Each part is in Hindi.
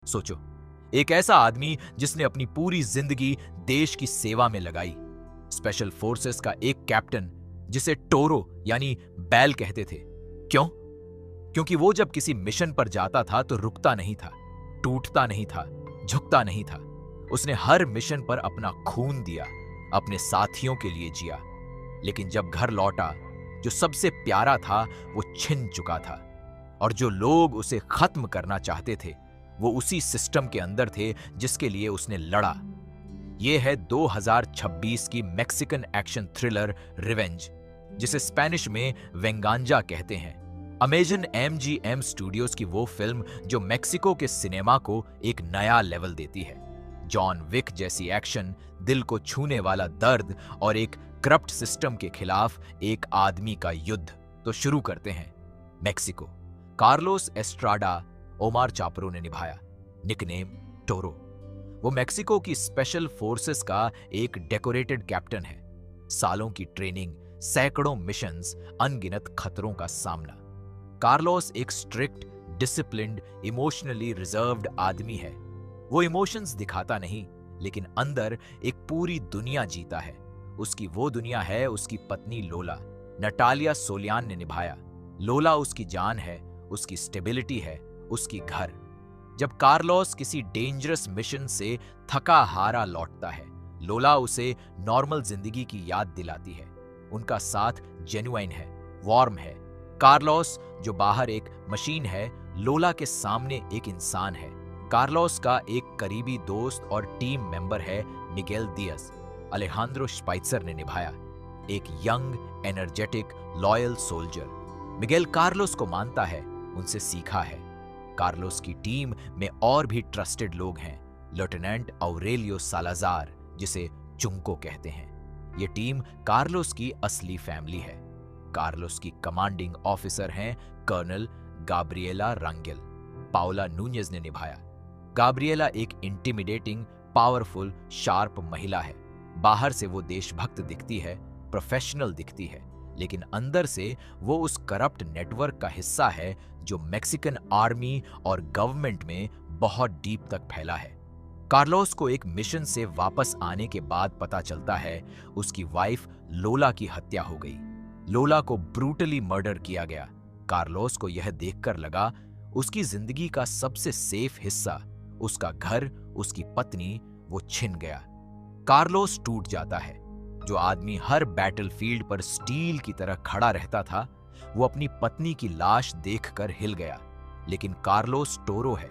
सोचो, एक ऐसा आदमी जिसने अपनी पूरी जिंदगी देश की सेवा में लगाई। स्पेशल फोर्सेस का एक कैप्टन जिसे टोरो यानी बैल कहते थे। क्यों? क्योंकि वो जब किसी मिशन पर जाता था तो रुकता नहीं था, टूटता नहीं था, झुकता नहीं था। उसने हर मिशन पर अपना खून दिया, अपने साथियों के लिए जिया। लेकिन जब घर लौटा, जो सबसे प्यारा था वो छिन चुका था, और जो लोग उसे खत्म करना चाहते थे वो उसी सिस्टम के अंदर थे जिसके लिए उसने लड़ा। यह है 2026 की मैक्सिकन एक्शन थ्रिलर रिवेंज, जिसे स्पेनिश में वेंगांजा कहते हैं। अमेजन MGM स्टूडियोज की वो फिल्म जो मेक्सिको के सिनेमा को एक नया लेवल देती है। जॉन विक जैसी एक्शन, दिल को छूने वाला दर्द और एक करप्ट सिस्टम के खिलाफ एक आदमी का युद्ध। तो शुरू करते हैं। मेक्सिको। कार्लोस एस्ट्राडा ओमार चापरो ने निभाया, निकनेम टोरो। वो मेक्सिको की स्पेशल फोर्सेस का एक डेकोरेटेड कैप्टन है। सालों की ट्रेनिंग, सैकड़ों मिशंस, अनगिनत खतरों का सामना। कार्लोस एक स्ट्रिक्ट, डिसिप्लिन्ड, इमोशनली रिजर्व्ड आदमी है। वो इमोशंस दिखाता नहीं, लेकिन अंदर एक पूरी दुनिया जीता है। उसकी वो दुनिया है उसकी पत्नी लोला। नटालिया सोलियान ने निभाया। लोला उसकी जान है, उसकी स्टेबिलिटी है, उसकी घर। जब कार्लोस किसी डेंजरस मिशन से थका हारा लौटता है, लोला उसे नॉर्मल जिंदगी की याद दिलाती है। उनका साथ जेन्युइन है, वार्म है। कार्लोस जो बाहर एक मशीन है, लोला के सामने एक इंसान है। कार्लोस का एक करीबी दोस्त और टीम मेंबर है मिगेल दियाज। अलेहांद्रो स्पाइत्सर ने निभाया, एक young, energetic, loyal soldier. Miguel Carlos को मानता है, उनसे सीखा है। कार्लोस की टीम में और भी ट्रस्टेड लोग हैं। लेफ्टिनेंट ऑरेलियो सालाजार, जिसे चुंको कहते हैं। ये टीम कार्लोस की असली फैमिली है। कार्लोस की कमांडिंग ऑफिसर हैं कर्नल गाब्रिएला रंगेल। पाओला नूनेज ने निभाया। गाब्रिएला एक इंटिमिडेटिंग, पावरफुल, शार्प महिला है। बाहर से वो देशभक्त दिखती है, प्रोफेशनल दिखती है, लेकिन अंदर से वो उस करप्ट नेटवर्क का हिस्सा है जो मेक्सिकन आर्मी और गवर्नमेंट में बहुत डीप तक फैला है। कार्लोस को एक मिशन से वापस आने के बाद पता चलता है उसकी वाइफ लोला की हत्या हो गई। लोला को ब्रूटली मर्डर किया गया। कार्लोस को यह देखकर लगा उसकी जिंदगी का सबसे सेफ हिस्सा, उसका घर, उसकी पत्नी, वो छिन गया। कार्लोस टूट जाता है। जो आदमी हर बैटलफील्ड पर स्टील की तरह खड़ा रहता था, वो अपनी पत्नी की लाश देखकर हिल गया। लेकिन कार्लोस टोरो है।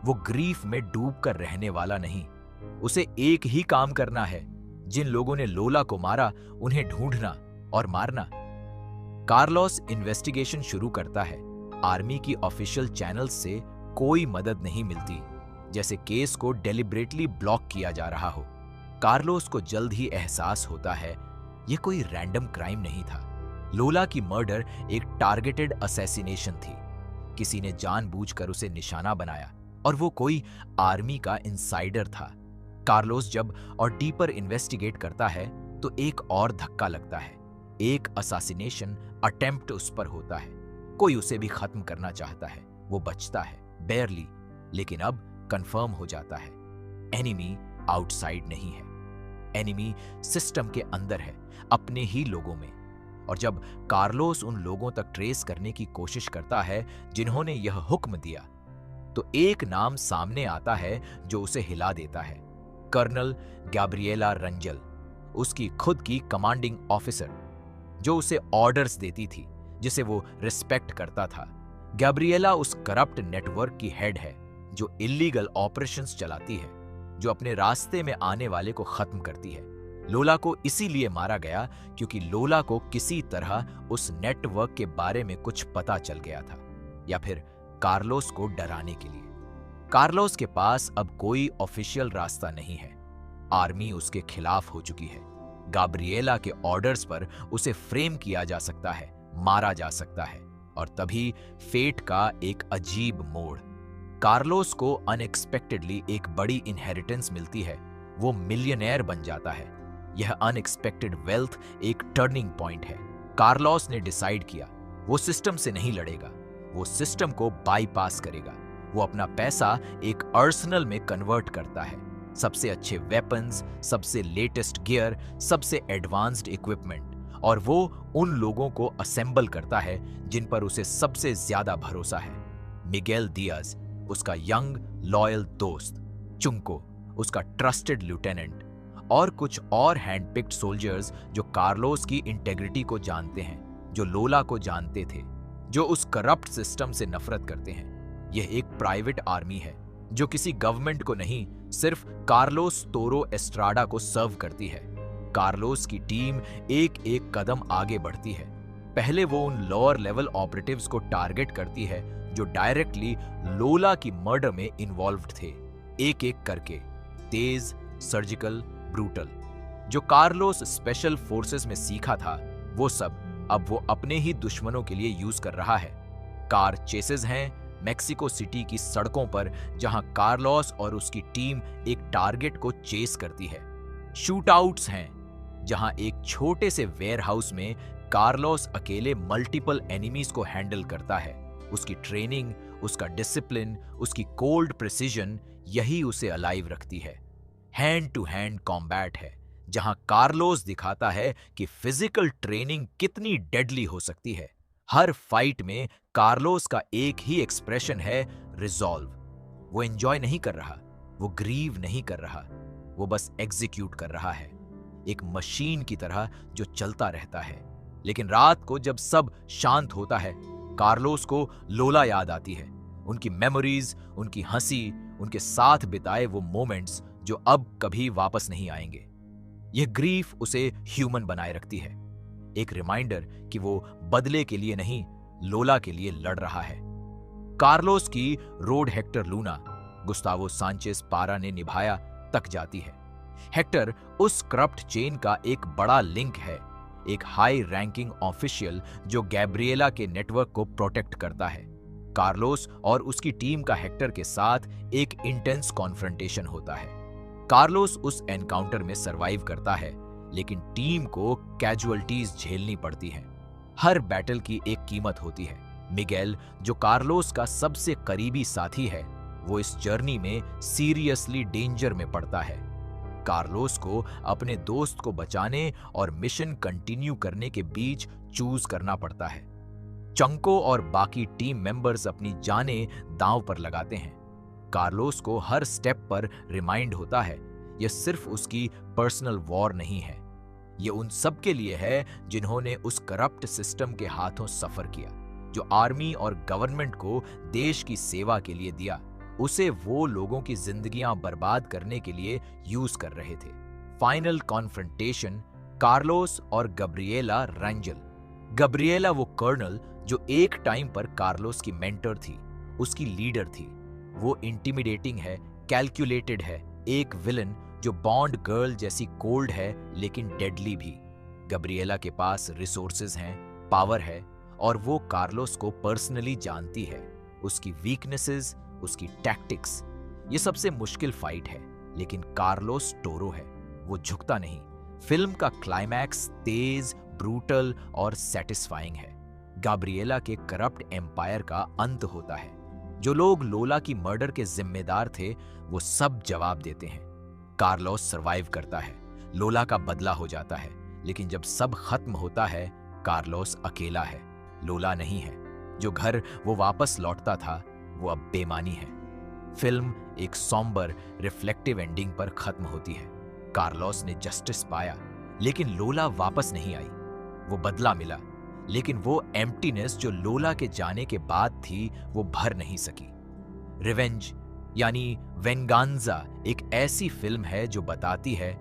वो ग्रीफ में डूबकर रहने वाला नहीं। उसे एक ही काम करना है, जिन लोगों ने लोला को मारा उन्हें ढूंढना और मारना। कार्लोस इन्वेस्टिगेशन शुरू करता है। आर्मी की ऑफिशियल चैनल्स से कोई मदद नहीं मिलती, जैसे केस को डेलिब्रेटली ब्लॉक किया जा रहा हो। कार्लोस को जल्द ही एहसास होता है यह कोई रैंडम क्राइम नहीं था। लोला की मर्डर एक टारगेटेड असैसिनेशन थी। किसी ने जानबूझकर उसे निशाना बनाया, और वो कोई आर्मी का इनसाइडर था। कार्लोस जब और डीपर इन्वेस्टिगेट करता है तो एक और धक्का लगता है। एक असैसिनेशन अटेम्प्ट उस पर होता है। कोई उसे भी खत्म करना चाहता है। वो बचता है, बेयरली, लेकिन अब कंफर्म हो जाता है एनिमी आउटसाइड नहीं है। एनिमी सिस्टम के अंदर है, अपने ही लोगों में। और जब कार्लोस उन लोगों तक ट्रेस करने की कोशिश करता है जिन्होंने यह हुक्म दिया, तो एक नाम सामने आता है जो उसे हिला देता है। कर्नल गैब्रिएला रंजल, उसकी खुद की कमांडिंग ऑफिसर, जो उसे ऑर्डर्स देती थी, जिसे वो रिस्पेक्ट करता था। गैब्रिएला उस करप्ट नेटवर्क की हेड है जो इल्लीगल ऑपरेशंस चलाती है, जो अपने रास्ते में आने वाले को खत्म करती है। लोला को इसीलिए मारा गया क्योंकि लोला को किसी तरह उस नेटवर्क के बारे में कुछ पता चल गया था, या फिर कार्लोस को डराने के लिए। कार्लोस के पास अब कोई ऑफिशियल रास्ता नहीं है। आर्मी उसके खिलाफ हो चुकी है। गाब्रिएला के ऑर्डर्स पर उसे फ्रेम किया जा सकता है, मारा जा सकता है। और तभी फेट का एक अजीब मोड़। कार्लोस को अनएक्सपेक्टेडली एक बड़ी इनहेरिटेंस मिलती है। वो मिलियनेयर बन जाता है। यह अनएक्सपेक्टेड वेल्थ एक टर्निंग पॉइंट है। कार्लोस ने डिसाइड किया वो सिस्टम से नहीं लड़ेगा, वो सिस्टम को बाईपास करेगा। वो अपना पैसा एक आर्सेनल में कन्वर्ट करता है। सबसे अच्छे वेपन्स, सबसे लेटेस्ट गियर, सबसे एडवांस्ड इक्विपमेंट, और वो उन लोगों को असेंबल करता है जिन पर उसे सबसे ज्यादा भरोसा है। मिगेल दियाज, उसका यंग लॉयल दोस्त, चुंको, उसका ट्रस्टेड लिeutenant, और कुछ और हैंडपिक्ड सोल्जर्स जो कार्लोस की इंटेग्रिटी को जानते हैं, जो लोला को जानते थे, जो उस करप्ट सिस्टम से नफरत करते हैं। यह एक प्राइवेट आर्मी है जो किसी गवर्नमेंट को नहीं, सिर्फ कार्लोस तोरो एस्ट्राडा को सर्व करती है। कार्लोस की टीम एक एक कदम आगे बढ़ती है। पहले वो उन लोअर लेवल ऑपरेटिव्स को टारगेट करती है जो डायरेक्टली लोला की मर्डर में इन्वॉल्व्ड थे, एक एक करके, तेज, सर्जिकल, ब्रूटल। जो कार्लोस स्पेशल फोर्सेस में सीखा था, वो सब अब वो अपने ही दुश्मनों के लिए यूज कर रहा है। कार चेसेस हैं मेक्सिको सिटी की सड़कों पर, जहां कार्लोस और उसकी टीम एक टारगेट को चेस करती है। शूटआउट्स हैं जहां एक छोटे से वेयरहाउस में कार्लोस अकेले मल्टीपल एनिमीज को हैंडल करता है। उसकी ट्रेनिंग, उसका डिसिप्लिन, उसकी कोल्ड प्रिसीजन, यही उसे अलाइव रखती है। हैंड टू हैंड कॉम्बैट है जहां कार्लोस दिखाता है कि फिजिकल ट्रेनिंग कितनी डेडली हो सकती है। हर फाइट में कार्लोस का एक ही एक्सप्रेशन है, रिजॉल्व। वो एंजॉय नहीं कर रहा, वो ग्रीव नहीं कर रहा, वो बस एग्जीक्यूट कर रहा है, एक मशीन की तरह जो चलता रहता है। लेकिन रात को जब सब शांत होता है, कार्लोस को लोला याद आती है, उनकी मेमोरीज, उनकी हंसी, उनके साथ बिताए वो मोमेंट्स जो अब कभी वापस नहीं आएंगे। यह ग्रीफ उसे ह्यूमन बनाए रखती है, एक रिमाइंडर कि वो बदले के लिए नहीं, लोला के लिए लड़ रहा है। कार्लोस की road Hector Luna, Gustavo Sanchez पारा ने निभाया, तक जाती है। हेक्टर उस करप्ट चेन का एक बड़ा लिंक है, एक हाई रैंकिंग ऑफिशियल जो गैब्रिएला के नेटवर्क को प्रोटेक्ट करता है। कार्लोस और उसकी टीम का हेक्टर के साथ एक इंटेंस कॉन्फ्रंटेशन होता है। कार्लोस उस एनकाउंटर में सरवाइव करता है, लेकिन टीम को कैजुअल्टीज झेलनी पड़ती हैं। हर बैटल की एक कीमत होती है। मिगेल, जो कार्लोस का सबसे करीबी साथी है, वो इस जर्नी में सीरियसली डेंजर में पड़ता है। कार्लोस को अपने दोस्त को बचाने और मिशन कंटिन्यू करने के बीच चूज करना पड़ता है। चंको और बाकी टीम मेंबर्स अपनी जानें दांव पर लगाते हैं। कार्लोस को हर स्टेप पर रिमाइंड होता है, यह सिर्फ उसकी पर्सनल वॉर नहीं है, यह उन सब के लिए है जिन्होंने उस करप्ट सिस्टम के हाथों सफर किया, जो आर्मी और गवर्नमेंट को देश की सेवा के लिए दिया, उसे वो लोगों की जिंदगियां बर्बाद करने के लिए यूज कर रहे थे। फाइनल कॉन्फ्रंटेशन, कार्लोस और गब्रिएला रेंजल। गब्रिएला वो कर्नल जो एक टाइम पर कार्लोस की मेंटर थी, उसकी लीडर थी। वो इंटिमिडेटिंग है, कैलकुलेटेड है, एक विलन जो बॉन्ड गर्ल जैसी कोल्ड है लेकिन डेडली भी। गब्रिएला के पास रिसोर्सेज हैं, पावर है, और वो कार्लोस को पर्सनली जानती है, उसकी वीकनेसेस, उसकी टैक्टिक्स। ये सबसे मुश्किल फाइट है, लेकिन कार्लोस टोरो है, वो झुकता नहीं। फिल्म का क्लाइमैक्स तेज, ब्रूटल और सेटिस्फाइंग है। गब्रिएला के करप्ट एम्पायर का अंत होता है। जो लोग लोला की मर्डर के जिम्मेदार थे, वो सब जवाब देते हैं। कार्लोस सरवाइव करता है, लोला का बदला हो जाता है, लेकिन जब सब खत्म होता है, कार्लोस अकेला है, लोला नहीं है। जो घर वो वापस लौटता था, वो अब बेमानी है। फिल्म एक सॉम्बर, रिफ्लेक्टिव एंडिंग पर खत्म होती है। कार्लोस ने जस्टिस पाया, लेकिन लोला वापस नहीं आई। वो बदला मिला, लेकिन वो एम्प्टीनेस जो लोला के जाने के बाद थी, वो भर नहीं सकी। रिवेंज यानी वेंगांजा एक ऐसी फिल्म है जो बताती है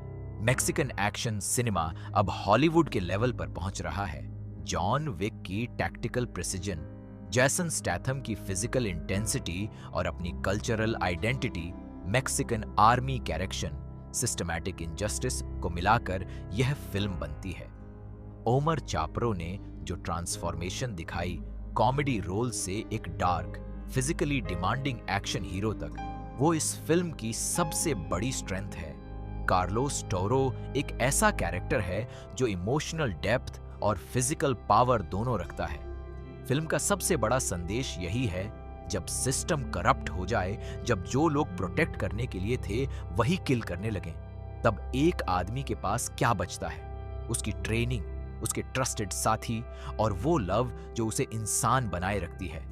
मैक्सिकन एक्शन सिनेमा अब हॉलीवुड के लेवल पर पहुंच रहा है। जॉन विक की टैक्टिकल प्रिसिजन, जैसन स्टैथम की फिजिकल इंटेंसिटी और अपनी कल्चरल आइडेंटिटी, मैक्सिकन आर्मी कैरेक्शन, सिस्टमैटिक इनजस्टिस को मिलाकर यह फिल्म बनती है। ओमर चापरो ने जो ट्रांसफॉर्मेशन दिखाई, कॉमेडी रोल से एक dark, physically demanding action hero तक, वो इस फिल्म की सबसे बड़ी स्ट्रेंथ है। कार्लोस टोरो एक ऐसा कैरेक्टर है जो इमोशनल डेप्थ और फिजिकल पावर दोनों रखता है। फिल्म का सबसे बड़ा संदेश यही है जब सिस्टम करप्ट हो जाए, जब जो लोग प्रोटेक्ट करने के लिए थे वही किल करने लगे, तब एक आदमी के पास क्या बचता है? उसकी ट्रेनिंग, उसके ट्रस्टेड साथी और वो लव जो उसे इंसान बनाए रखती है।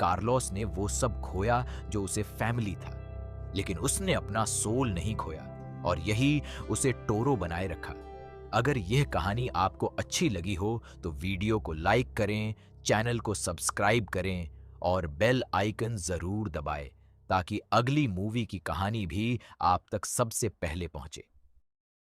कार्लोस ने वो सब खोया जो उसे फैमिली था, लेकिन उसने अपना सोल नहीं खोया और यही उसे टोरो बनाए रखा। अगर यह कहानी आपको अच्छी लगी हो तो वीडियो को लाइक करें, चैनल को सब्सक्राइब करें और बेल आइकन जरूर दबाएं ताकि अगली मूवी की कहानी भी आप तक सबसे पहले पहुंचे।